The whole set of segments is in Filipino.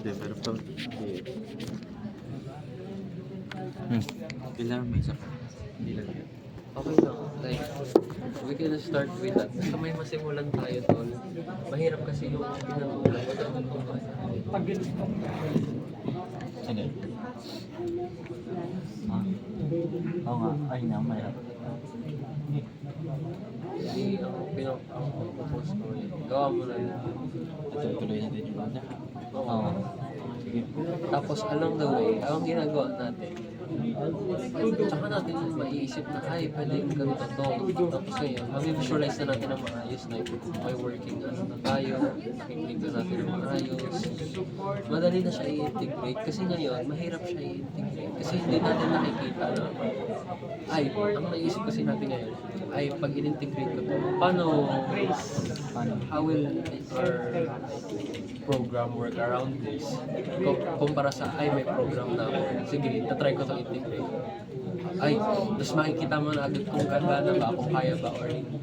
Hindi, pero pag hindi. Kailangan may isa pa. Hindi lang yun. Okay lang. Like, we can start with that. Basta may masimulan tayo tol. Mahirap kasi yung pinag-ulan. Sige. Oo nga. Ay na, mayroon. Hindi ako pinag-post ko yun. Gawa mo na yun. Ito, tuloy natin yung una. Oo. Sige. Tapos along the way, ang ginagawa natin, tsaka natin maiisip na, ay, pwede yung ganito to. Tapos ngayon, mami-visualize na natin ang maayos na may working na tayo, nakiklik na natin ang maayos. Madali na siya i-integrate kasi ngayon, mahirap siya i-integrate kasi hindi natin nakikita na, ay, ang naisip kasi natin ngayon, ay pag in-integrate ko to, paano, how will our program work around this? Kumpara sa, ay, may program na ako. Sige, tatry ko to integrate. Ay, tapos makikita mo na agad kung ganda na ba, kung kaya ba or hindi.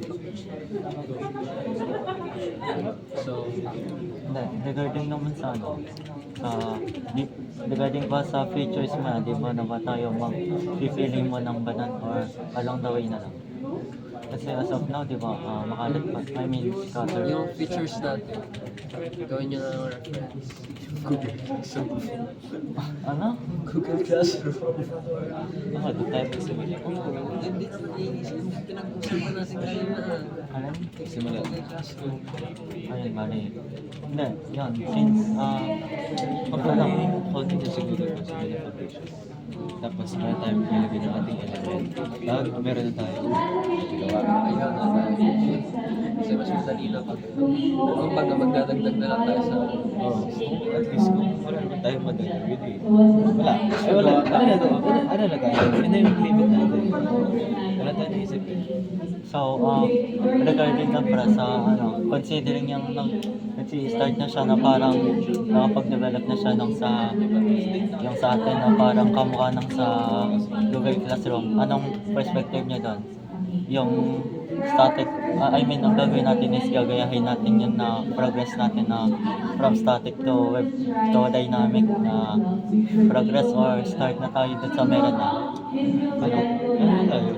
So, Hindi, regarding naman sa ano, regarding ba sa features mo, di ba na ba tayo mag-feeling mo ng banan or along the way na lang? Kasi as of now, di ba, makalat pa. I mean, scatter. yung features natin, gawin nyo na ng reference. Google Classroom. Ano? Google Classroom. Ako, doon tayo magsimula. Hindi naman iisip. Pinag-usapan natin kanina. Alam? Simula. Google Classroom. Ayun, bali. Hindi, yun. Since, Pag lang, konti na siguro yung simula foundation. Tapos, meron tayo ilagay ng ating element. Meron na tayo. Gawa. Ayun na tayo. Kasi mas madali na pag kumbaga magdadagdag na lang tayo sa Oo. At least kung wala naman tayo mag-with it. Wala. Ay, wala. Ano na tayo? Ano yung limit natin? Wala tayo naisip eh. so, regarding na para sa, considering yung nag-start na siya na parang nakapag-develop na siya ng yung sa atin na parang kamukha ng sa Google Classroom. Anong perspective niya doon? Yung static, I mean, ang gagawin natin is gagayahin natin yun na progress natin na from static to web to dynamic na progress or start na tayo dun sa meron na. Ano? Ano tayo?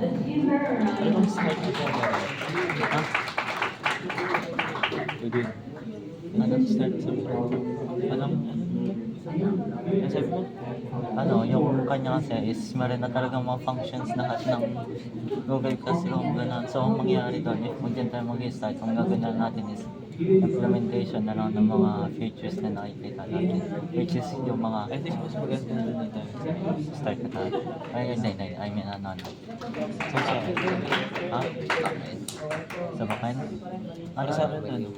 Ano bang start na tayo meron? Ha? Pwede. Anong start sa meron? Anong? Ano sabi mo? Yung kanya kasi is meron na talagang mga functions lahat ng Google Classroom, ganun. So, ang mangyayari doon, if dyan tayo mag-start, ang gagawin na natin is implementation na lang ng mga features na nakikita natin, which is yung mga I think mas maganda na tayo. start na tayo. Ay, hindi, I mean, ano. So, sa akin. Ha? Sa bakan? Ano Sa sa akin, ano?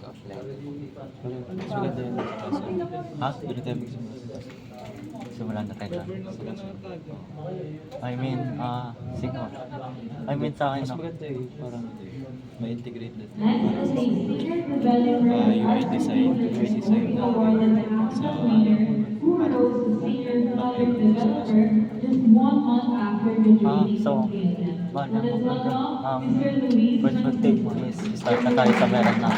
Mas maganda yun sa kaso. Ha? Doon tayo magsimula sa kaso. Simulan na tayo. Sa kaso. I mean, siguro. I mean, sa akin, Mas no? maganda eh. Parang ma-integrate natin. Next station, Valley UI design natin sa Who knows the senior project developer just 1 month after graduating so, from KSM? bala Let us mo welcome Mr. Luis perspective mo is start na tayo sa meron na.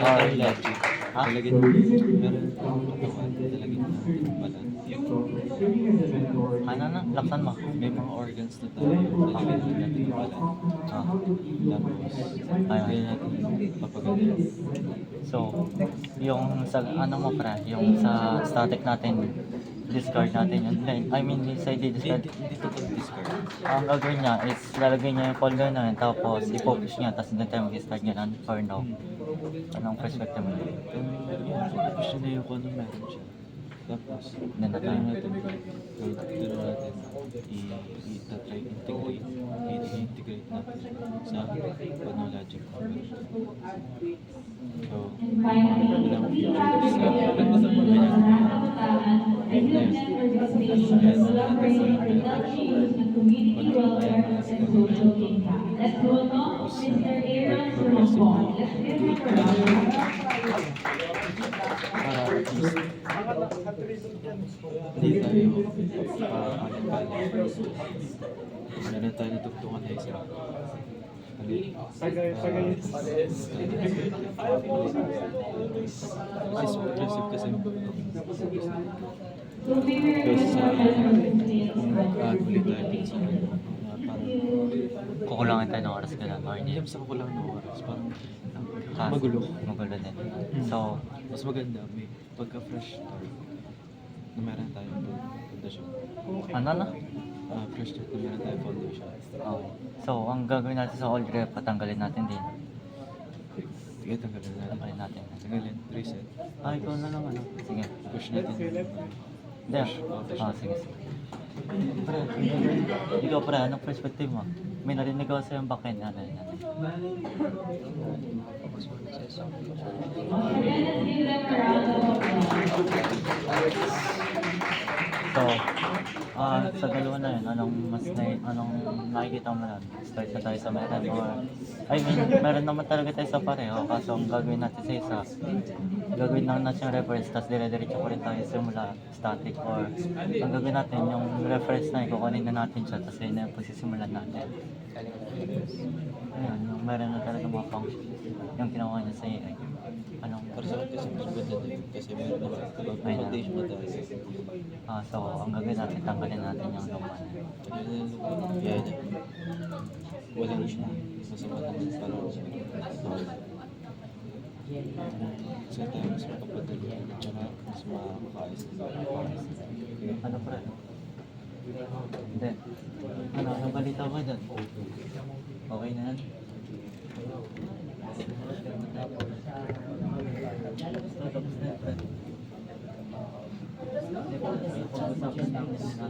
Or, Or logic. Ha? Talagyan meron pang katawan. Talagyan natin pala. ano na, laksan mo. May mga organs na tayo. Talagyan natin pala. Tapos, kaya natin papagaling. So, yung sa, mo yung sa static natin, discard natin yun. I mean, sa i-discard, Hindi total discard. ang gagawin niya is lalagay niya yung folder na yun, tapos i-focus niya, tapos hindi tayo mag-start niya lang for now. Anong perspective mo? Focus na yung kung ano meron siya. Tapos, Hindi na tayo. natin i-try integrate natin sa ano logic conversion. So, ilang features sa Let's welcome Mr. Aaron Romo. para at least hindi tayo meron tayo natugtungan na isa. Kasi progressive kasi So maybe we're Kasi sa going ulit tayo dun sa parang Kukulangan tayo ng oras ka lang, or hindi hindi. naman sa kukulangan ng oras, parang Kaso, magulo. Magulo din. So, Mas maganda may pagka-fresh start na meron tayong foundation. ano na? Fresh start na meron tayong foundation. Okay. So, ang gagawin natin sa old rep, patanggalin natin din. Sige, tanggalin natin. Tanggalin natin. Tanggalin, reset. Ikaw na lang ano. Sige. Push natin. Hindi. Sige, sige. Pre, ikaw pre, anong perspective mo? May narinig ako sa'yo yung backend. Ano yun? So, sa dalawa na yun, anong nakikita mo lang? Start na tayo sa meron or... I mean, meron naman talaga tayo sa pareho, kaso ang gagawin natin sa isa, gagawin lang natin yung reference, tapos dire-diretso ko rin tayo simula static or ang gagawin natin, yung reference na kukunin na natin siya, tapos yun na yung pagsisimulan natin. Ayun, yung meron na talaga mga function, yung ginawa niya sa AI. Anong Para sa akin kasi mas maganda din kasi meron naman foundation na tayo. So, ang gagawin natin, tanggalin natin yung luma. Ano na yung kaya niya. Walang masama naman para sa tayo mas makapadali at saka mas makakaayos. Ano pa rin? Hindi. Ano balita mo dyan? Okay na yan? Tapos na yan. Pag-usapan namin na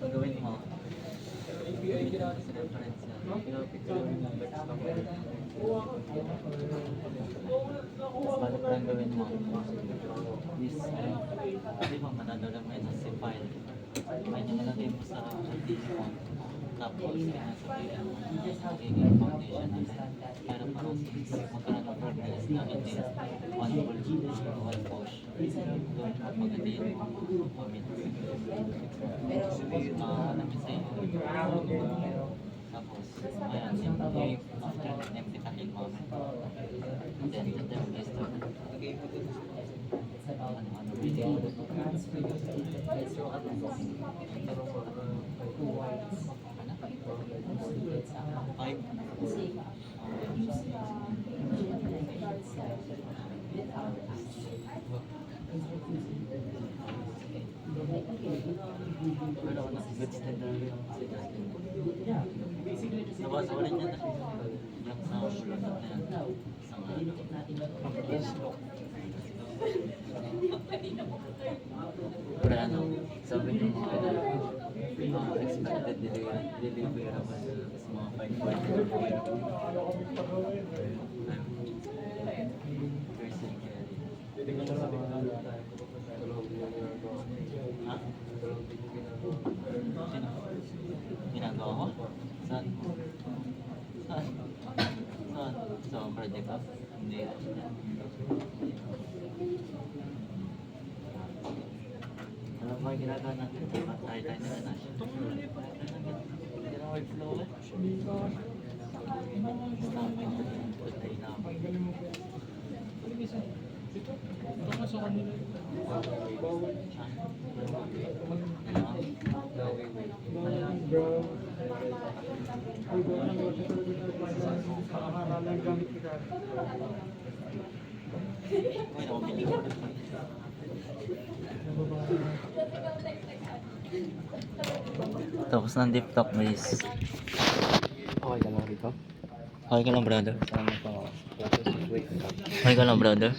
gawin mo. Balik lang gawin mo. Is, di ba madadala mo yun sa file. Ay, nakalagay mo sa continue mo. Tapos, sabihin mo, magiging foundation natin. Pero parang since magkaroon ng progress na hindi one pull, one push, gawin mo pagdating yung commit. Namin sa'yo. Tapos, ayan, yung after empty takin mo. Then, the term is to pero ano, good standard yung nabasa ko rin yan yung sa ulat na yan isang pero ano, sabi ng mga expected deliverable sa mga 5.5 ha? Sino? Ginagawa ko? Saan? Saan? Saan? Sa project ko? Hindi. Alam mo yung ginagawa natin? Tayo nila na siya. Hindi na workflow eh. Stop mo yung patay na ako. Tapos ng deep talk guys. Okay ka lang rito? Okay ka lang brother? Sama pa ako. Okay ka lang brother?